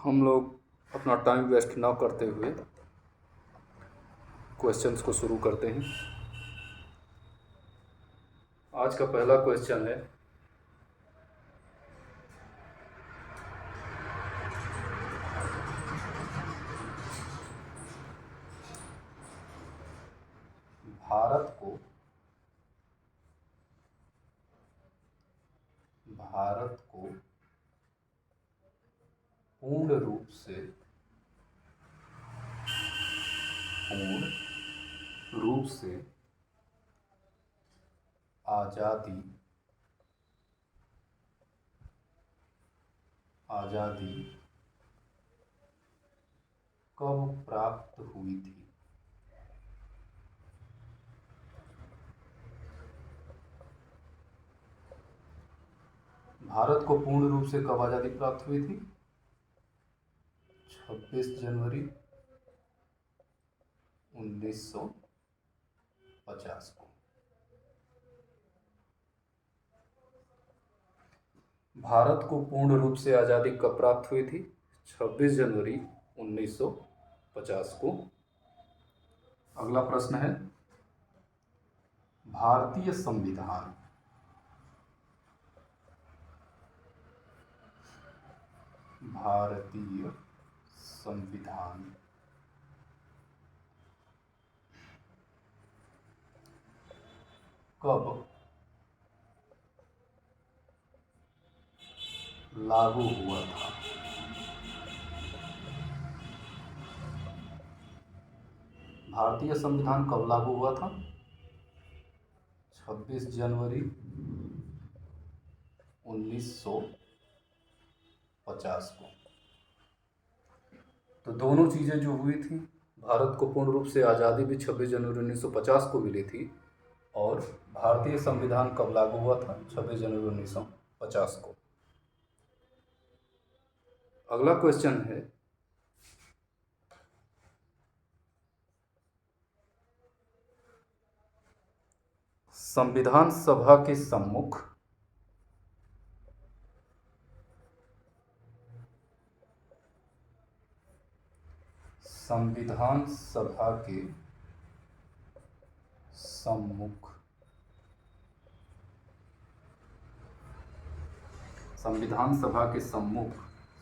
हम लोग अपना टाइम वेस्ट ना करते हुए क्वेश्चंस को शुरू करते हैं। आज का पहला क्वेश्चन है, भारत को पूर्ण रूप से आज़ादी कब प्राप्त हुई थी? भारत को पूर्ण रूप से कब आज़ादी प्राप्त हुई थी? 26 जनवरी 1950 को। भारत को पूर्ण रूप से आज़ादी कब प्राप्त हुई थी? 26 जनवरी 1950 को। अगला प्रश्न है, भारतीय संविधान कब लागू हुआ था? भारतीय संविधान कब लागू हुआ था? 26 जनवरी 1950 को। तो दोनों चीज़ें जो हुई थी, भारत को पूर्ण रूप से आज़ादी भी 26 जनवरी 1950 को मिली थी और भारतीय संविधान कब लागू हुआ था? 26 जनवरी 1950 को। अगला क्वेश्चन है, संविधान सभा के सम्मुख संविधान सभा के सम्मुख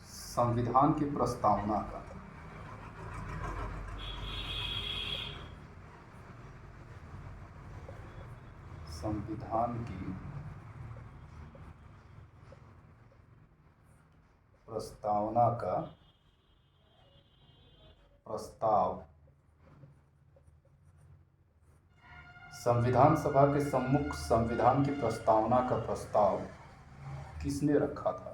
संविधान की प्रस्तावना का प्रस्ताव संविधान सभा के सम्मुख संविधान की प्रस्तावना का प्रस्ताव किसने रखा था?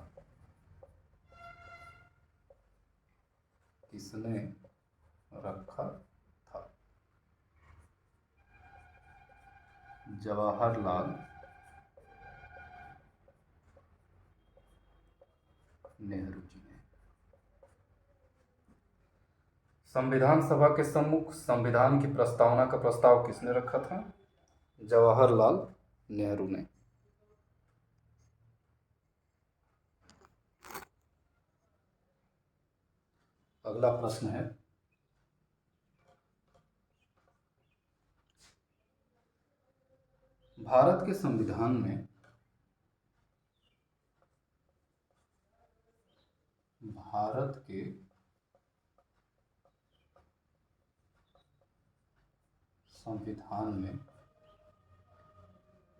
जवाहरलाल नेहरू जी ने। संविधान सभा के सम्मुख संविधान की प्रस्तावना का प्रस्ताव किसने रखा था? जवाहरलाल नेहरू ने। अगला प्रश्न है, भारत के संविधान में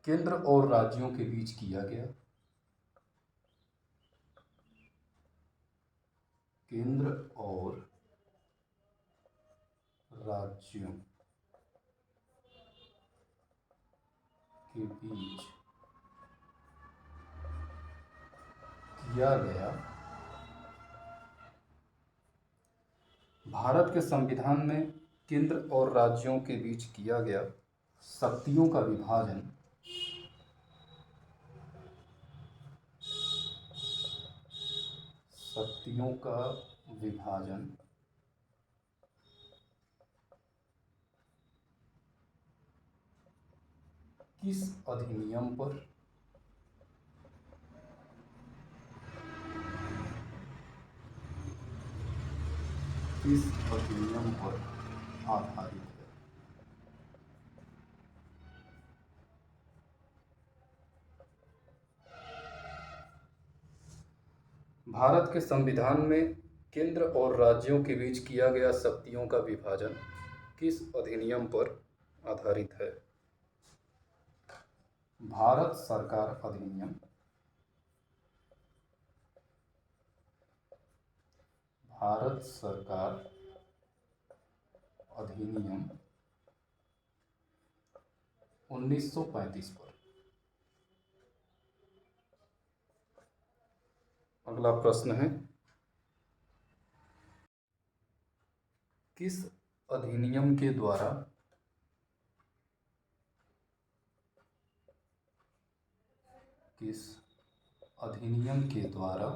केंद्र और राज्यों के बीच किया गया भारत के संविधान में केंद्र और राज्यों के बीच किया गया शक्तियों का विभाजन किस अधिनियम पर किस अधिनियम पर आधारित है? भारत के संविधान में केंद्र और राज्यों के बीच किया गया शक्तियों का विभाजन किस अधिनियम पर आधारित है? भारत सरकार अधिनियम, भारत सरकार अधिनियम 1935 पर। अगला प्रश्न है, किस अधिनियम के द्वारा किस अधिनियम के द्वारा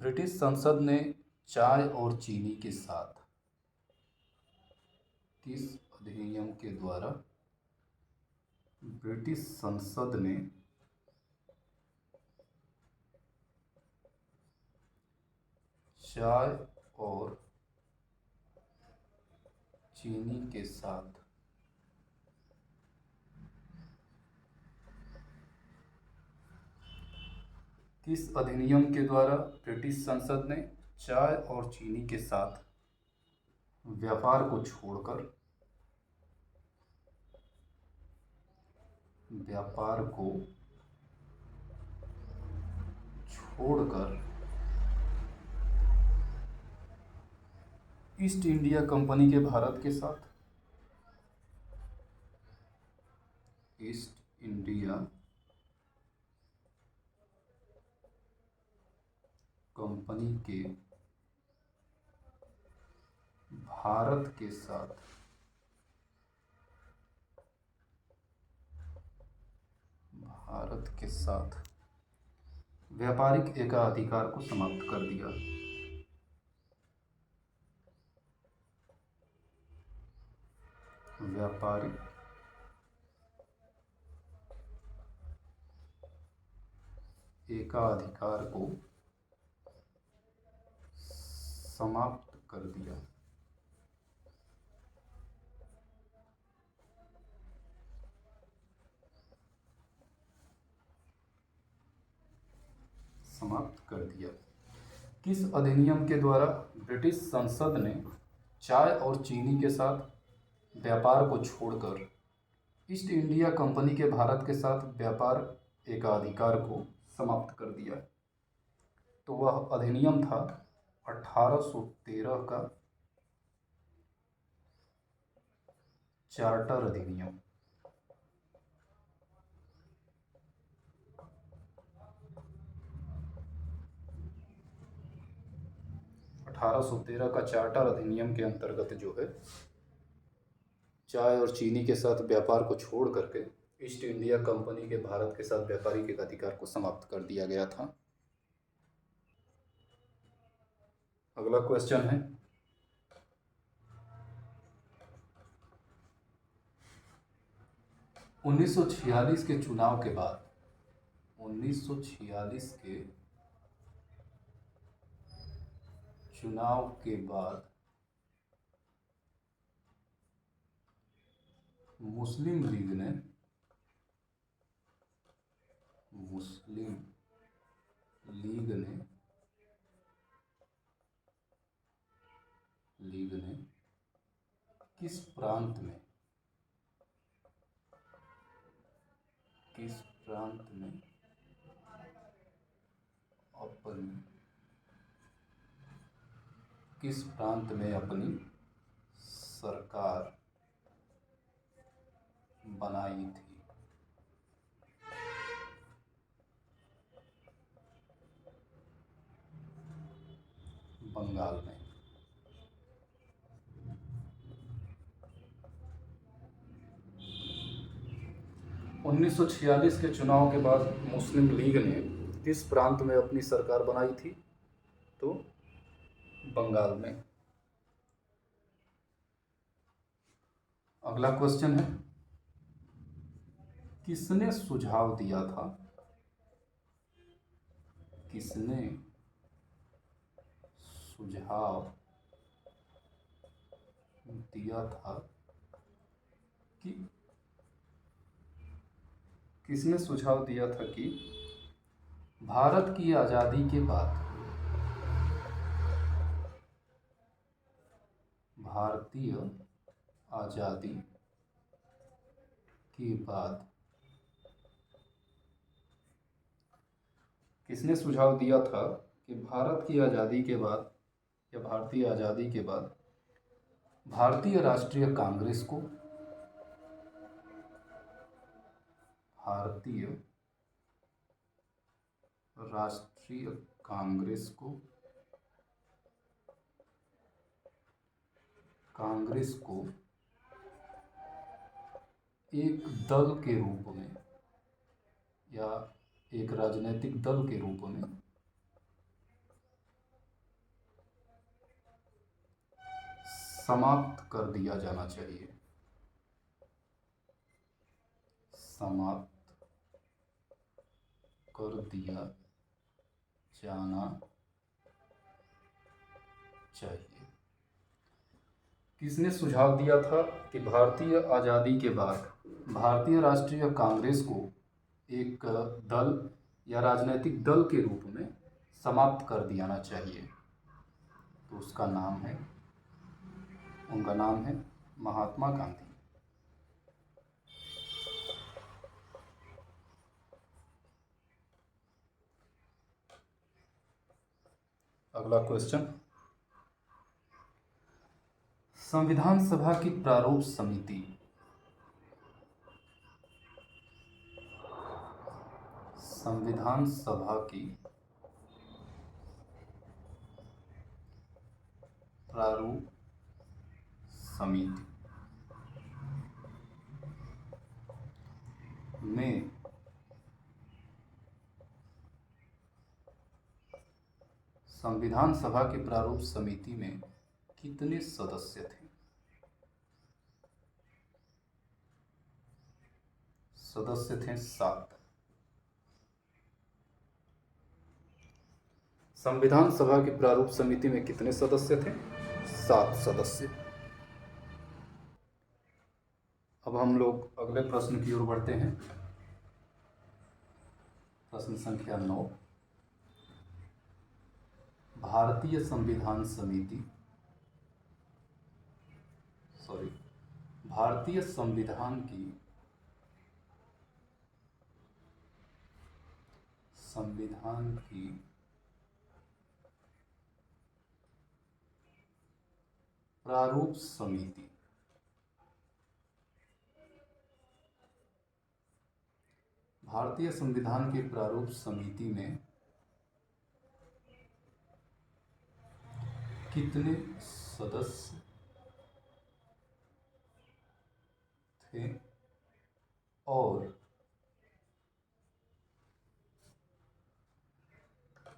ब्रिटिश संसद ने चाय और चीनी के साथ, किस अधिनियम के द्वारा ब्रिटिश संसद ने चाय और चीनी के साथ किस अधिनियम के द्वारा ब्रिटिश संसद ने चाय और चीनी के साथ व्यापार को छोड़कर ईस्ट इंडिया कंपनी के भारत के साथ ईस्ट इंडिया कंपनी के भारत के साथ व्यापारिक एकाधिकार को समाप्त कर दिया। व्यापारिक एकाधिकार को समाप्त कर दिया। किस अधिनियम के द्वारा ब्रिटिश संसद ने चाय और चीनी के साथ व्यापार को छोड़कर ईस्ट इंडिया कंपनी के भारत के साथ व्यापार एकाधिकार को समाप्त कर दिया? तो वह अधिनियम था 1813 का चार्टर अधिनियम। 1813 का चार्टर अधिनियम के अंतर्गत जो है चाय और चीनी के साथ व्यापार को छोड़ करके ईस्ट इंडिया कंपनी के भारत के साथ व्यापारिक एकाधिकार को समाप्त कर दिया गया था। अगला क्वेश्चन है, 1946 के चुनाव के बाद 1946 के चुनाव के बाद मुस्लिम लीग ने किस प्रांत में अपनी सरकार बनाई थी? बंगाल में। 1946 के चुनाव के बाद मुस्लिम लीग ने किस प्रांत में अपनी सरकार बनाई थी? तो बंगाल में। अगला क्वेश्चन है, किसने सुझाव दिया था, किसने सुझाव दिया था कि किसने सुझाव दिया था कि भारत की आज़ादी के बाद, भारतीय आज़ादी के बाद किसने सुझाव दिया था कि भारत की आज़ादी के बाद या भारतीय आज़ादी के बाद भारतीय राष्ट्रीय कांग्रेस को, भारतीय राष्ट्रीय कांग्रेस को, कांग्रेस को एक दल के रूप में या एक राजनीतिक दल के रूप में समाप्त कर दिया जाना चाहिए, समाप्त कर दिया जाना चाहिए। किसने सुझाव दिया था कि भारतीय आज़ादी के बाद भारतीय राष्ट्रीय कांग्रेस को एक दल या राजनीतिक दल के रूप में समाप्त कर दिया चाहिए? तो उसका नाम है, उनका नाम है महात्मा गांधी। अगला क्वेश्चन, संविधान सभा की प्रारूप समिति, संविधान सभा की प्रारूप समिति में संविधान सभा के प्रारूप समिति में कितने सदस्य थे? सदस्य थे 7। संविधान सभा की प्रारूप समिति में कितने सदस्य थे? 7 सदस्य। अब हम लोग अगले प्रश्न की ओर बढ़ते हैं। प्रश्न संख्या 9, भारतीय संविधान समिति, भारतीय संविधान की प्रारूप समिति, भारतीय संविधान की प्रारूप समिति में कितने सदस्य थे और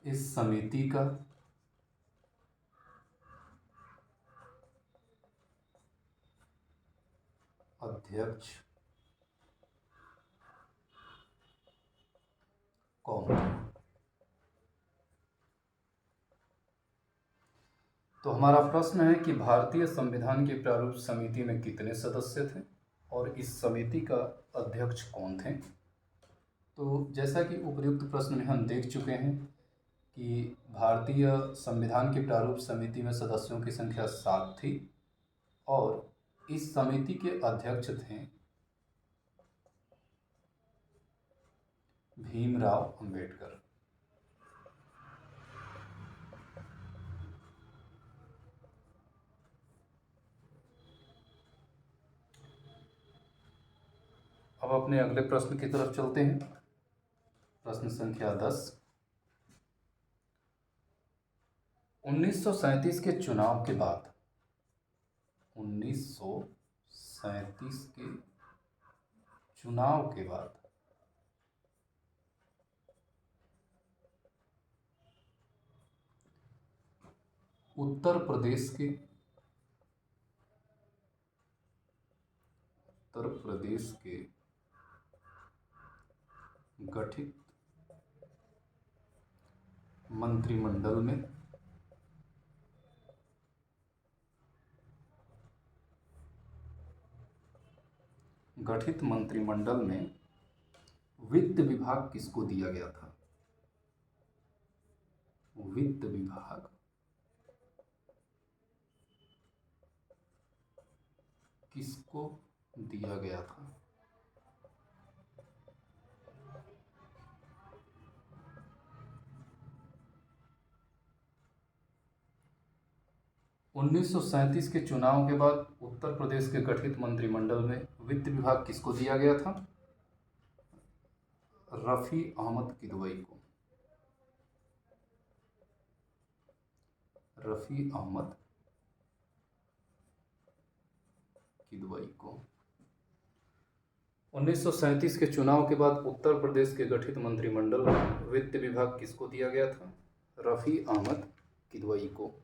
इस समिति का अध्यक्ष कौन था? तो हमारा प्रश्न है कि भारतीय संविधान की प्रारूप समिति में कितने सदस्य थे और इस समिति का अध्यक्ष कौन थे? तो जैसा कि उपर्युक्त प्रश्न में हम देख चुके हैं कि भारतीय संविधान की प्रारूप समिति में सदस्यों की संख्या 7 थी और इस समिति के अध्यक्ष थे भीमराव अंबेडकर। अब अपने अगले प्रश्न की तरफ चलते हैं। प्रश्न संख्या 10, 1937 के चुनाव के बाद, 1937 के चुनाव के बाद उत्तर प्रदेश के गठित मंत्रिमंडल में वित्त विभाग किसको दिया गया था? वित्त विभाग किसको दिया गया था? 1937 के चुनाव के बाद उत्तर प्रदेश के गठित मंत्रिमंडल में वित्त विभाग किसको दिया गया था? रफी अहमद किदवई को। रफी अहमद किदवई को 1937 के चुनाव के बाद उत्तर प्रदेश के गठित मंत्रिमंडल में वित्त विभाग किसको दिया गया था? रफी अहमद किदवई को।